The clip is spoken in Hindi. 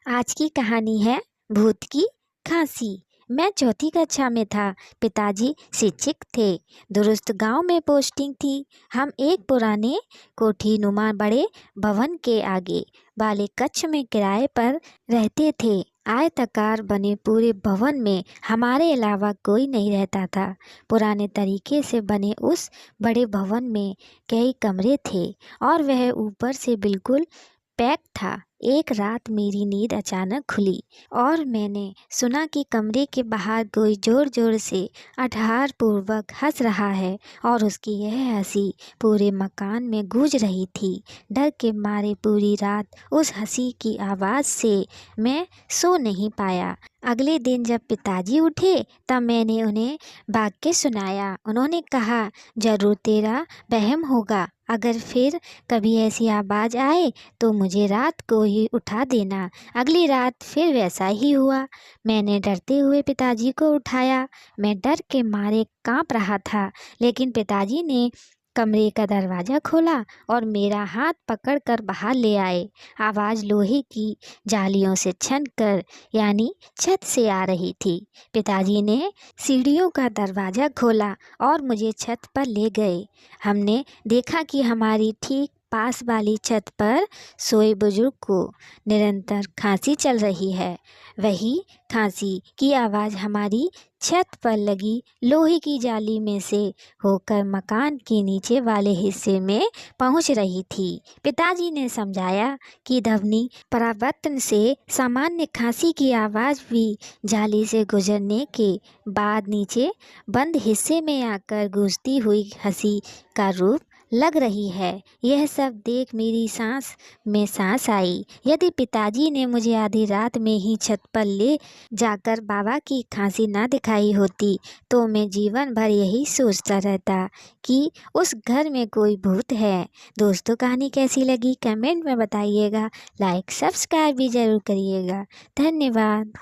आज की कहानी है भूत की खांसी। मैं चौथी कक्षा में था। पिताजी शिक्षक थे। दुरुस्त गांव में पोस्टिंग थी। हम एक पुराने कोठी नुमा बड़े भवन के आगे वाले कक्ष में किराए पर रहते थे। आयताकार बने पूरे भवन में हमारे अलावा कोई नहीं रहता था। पुराने तरीके से बने उस बड़े भवन में कई कमरे थे और वह ऊपर से बिल्कुल पैक था। एक रात मेरी नींद अचानक खुली और मैंने सुना कि कमरे के बाहर कोई जोर जोर से अटहार पूर्वक हंस रहा है और उसकी यह हंसी पूरे मकान में गूंज रही थी। डर के मारे पूरी रात उस हंसी की आवाज़ से मैं सो नहीं पाया। अगले दिन जब पिताजी उठे तब मैंने उन्हें वाक्य सुनाया। उन्होंने कहा, जरूर तेरा वहम होगा। अगर फिर कभी ऐसी आवाज़ आए तो मुझे रात को ही उठा देना। अगली रात फिर वैसा ही हुआ। मैंने डरते हुए पिताजी को उठाया। मैं डर के मारे कांप रहा था, लेकिन पिताजी ने कमरे का दरवाज़ा खोला और मेरा हाथ पकड़कर बाहर ले आए। आवाज़ लोहे की जालियों से छनकर यानी छत से आ रही थी। पिताजी ने सीढ़ियों का दरवाज़ा खोला और मुझे छत पर ले गए। हमने देखा कि हमारी ठीक पास वाली छत पर सोए बुजुर्ग को निरंतर खांसी चल रही है। वही खांसी की आवाज़ हमारी छत पर लगी लोहे की जाली में से होकर मकान के नीचे वाले हिस्से में पहुंच रही थी। पिताजी ने समझाया कि ध्वनि परावर्तन से सामान्य खांसी की आवाज़ भी जाली से गुजरने के बाद नीचे बंद हिस्से में आकर गूंजती हुई हंसी का रूप लग रही है। यह सब देख मेरी सांस में सांस आई। यदि पिताजी ने मुझे आधी रात में ही छत पर ले जाकर बाबा की खांसी ना दिखाई होती तो मैं जीवन भर यही सोचता रहता कि उस घर में कोई भूत है। दोस्तों, कहानी कैसी लगी कमेंट में बताइएगा। लाइक सब्सक्राइब भी ज़रूर करिएगा। धन्यवाद।